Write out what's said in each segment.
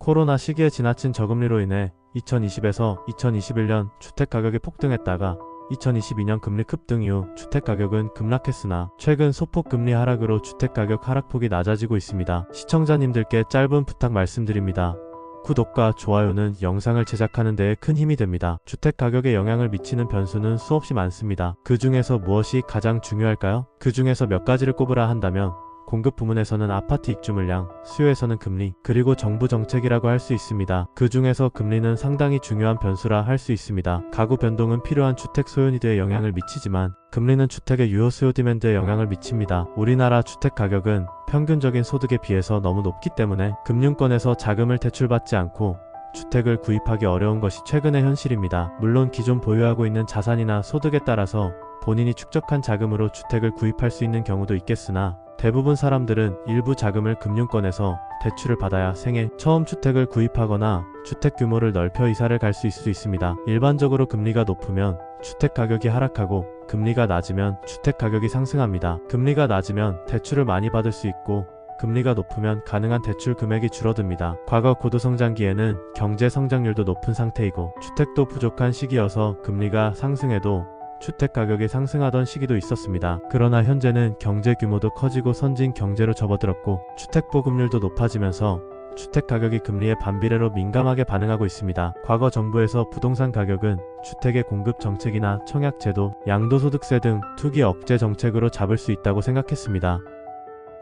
코로나 시기에 지나친 저금리로 인해 2020에서 2021년 주택가격이 폭등했다가 2022년 금리 급등 이후 주택가격은 급락했으나 최근 소폭 금리 하락으로 주택가격 하락폭이 낮아지고 있습니다. 시청자님들께 짧은 부탁 말씀드립니다. 구독과 좋아요는 영상을 제작하는 데에 큰 힘이 됩니다. 주택가격에 영향을 미치는 변수는 수없이 많습니다. 그 중에서 무엇이 가장 중요할까요? 그 중에서 몇 가지를 꼽으라 한다면 공급 부문에서는 아파트 입주 물량, 수요에서는 금리, 그리고 정부 정책이라고 할 수 있습니다. 그 중에서 금리는 상당히 중요한 변수라 할 수 있습니다. 가구 변동은 필요한 주택 소요 니드에 영향을 미치지만 금리는 주택의 유효 수요 디맨드에 영향을 미칩니다. 우리나라 주택 가격은 평균적인 소득에 비해서 너무 높기 때문에 금융권에서 자금을 대출받지 않고 주택을 구입하기 어려운 것이 최근의 현실입니다. 물론 기존 보유하고 있는 자산이나 소득에 따라서 본인이 축적한 자금으로 주택을 구입할 수 있는 경우도 있겠으나 대부분 사람들은 일부 자금을 금융권에서 대출을 받아야 생애 처음 주택을 구입하거나 주택 규모를 넓혀 이사를 갈 수 있을 수 있습니다. 일반적으로 금리가 높으면 주택 가격이 하락하고 금리가 낮으면 주택 가격이 상승합니다. 금리가 낮으면 대출을 많이 받을 수 있고 금리가 높으면 가능한 대출 금액이 줄어듭니다. 과거 고도성장기에는 경제 성장률도 높은 상태이고 주택도 부족한 시기여서 금리가 상승해도 주택 가격이 상승하던 시기도 있었습니다. 그러나 현재는 경제 규모도 커지고 선진 경제로 접어들었고 주택 보급률도 높아지면서 주택 가격이 금리에 반비례로 민감하게 반응하고 있습니다. 과거 정부에서 부동산 가격은 주택의 공급 정책이나 청약제도, 양도소득세 등 투기 억제 정책으로 잡을 수 있다고 생각했습니다.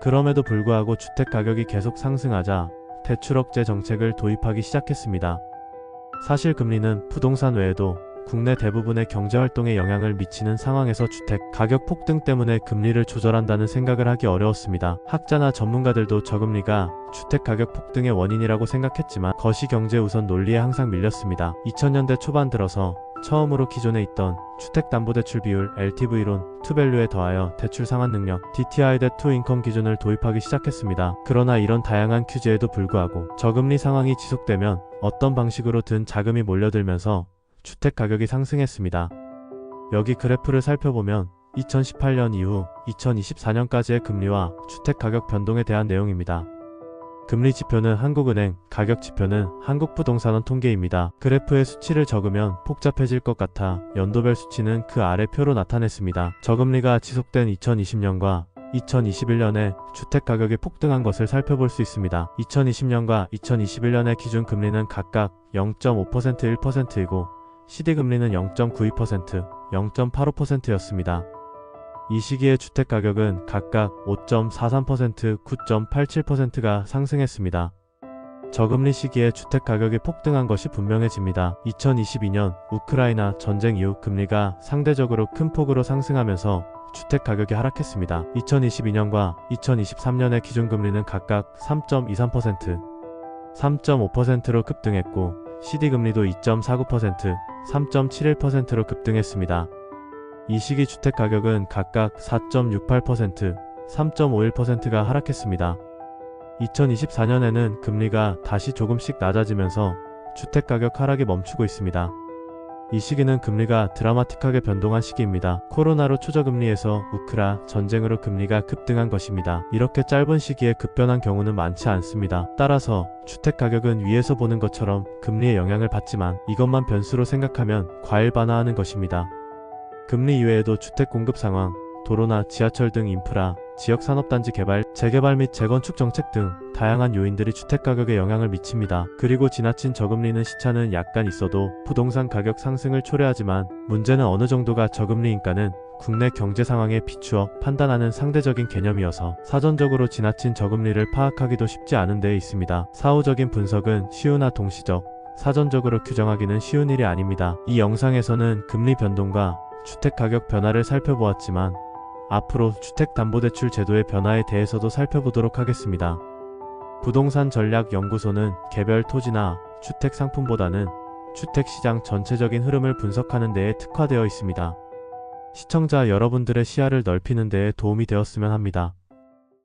그럼에도 불구하고 주택 가격이 계속 상승하자 대출 억제 정책을 도입하기 시작했습니다. 사실 금리는 부동산 외에도 국내 대부분의 경제활동에 영향을 미치는 상황에서 주택 가격 폭등 때문에 금리를 조절한다는 생각을 하기 어려웠습니다. 학자나 전문가들도 저금리가 주택 가격 폭등의 원인이라고 생각했지만 거시경제 우선 논리에 항상 밀렸습니다. 2000년대 초반 들어서 처음으로 기존에 있던 주택담보대출 비율 LTV론 투밸류에 더하여 대출 상환 능력 DTI 대 투인컴 기준을 도입하기 시작했습니다. 그러나 이런 다양한 규제에도 불구하고 저금리 상황이 지속되면 어떤 방식으로든 자금이 몰려들면서 주택 가격이 상승했습니다. 여기 그래프를 살펴보면 2018년 이후 2024년까지의 금리와 주택 가격 변동에 대한 내용입니다. 금리 지표는 한국은행, 가격 지표는 한국부동산원 통계입니다. 그래프의 수치를 적으면 복잡해질 것 같아 연도별 수치는 그 아래 표로 나타냈습니다. 저금리가 지속된 2020년과 2021년에 주택 가격이 폭등한 것을 살펴볼 수 있습니다. 2020년과 2021년의 기준 금리는 각각 0.5%, 1%이고 CD금리는 0.92%, 0.85%였습니다. 이 시기에 주택가격은 각각 5.43%, 9.87%가 상승했습니다. 저금리 시기에 주택가격이 폭등한 것이 분명해집니다. 2022년 우크라이나 전쟁 이후 금리가 상대적으로 큰 폭으로 상승하면서 주택가격이 하락했습니다. 2022년과 2023년의 기준금리는 각각 3.23%, 3.5%로 급등했고 CD금리도 2.49%, 3.71%로 급등했습니다. 이 시기 주택가격은 각각 4.68%, 3.51%가 하락했습니다. 2024년에는 금리가 다시 조금씩 낮아지면서 주택가격 하락이 멈추고 있습니다. 이 시기는 금리가 드라마틱하게 변동한 시기입니다. 코로나로 초저금리에서 우크라 전쟁으로 금리가 급등한 것입니다. 이렇게 짧은 시기에 급변한 경우는 많지 않습니다. 따라서 주택가격은 위에서 보는 것처럼 금리의 영향을 받지만 이것만 변수로 생각하면 과일반화하는 것입니다. 금리 이외에도 주택 공급 상황, 도로나 지하철 등 인프라, 지역산업단지 개발, 재개발 및 재건축 정책 등 다양한 요인들이 주택가격에 영향을 미칩니다. 그리고 지나친 저금리는 시차는 약간 있어도 부동산 가격 상승을 초래하지만 문제는 어느 정도가 저금리인가는 국내 경제 상황에 비추어 판단하는 상대적인 개념이어서 사전적으로 지나친 저금리를 파악하기도 쉽지 않은 데에 있습니다. 사후적인 분석은 쉬우나 동시적, 사전적으로 규정하기는 쉬운 일이 아닙니다. 이 영상에서는 금리 변동과 주택가격 변화를 살펴보았지만 앞으로 주택담보대출 제도의 변화에 대해서도 살펴보도록 하겠습니다. 부동산전략연구소는 개별 토지나 주택 상품보다는 주택시장 전체적인 흐름을 분석하는 데에 특화되어 있습니다. 시청자 여러분들의 시야를 넓히는 데에 도움이 되었으면 합니다.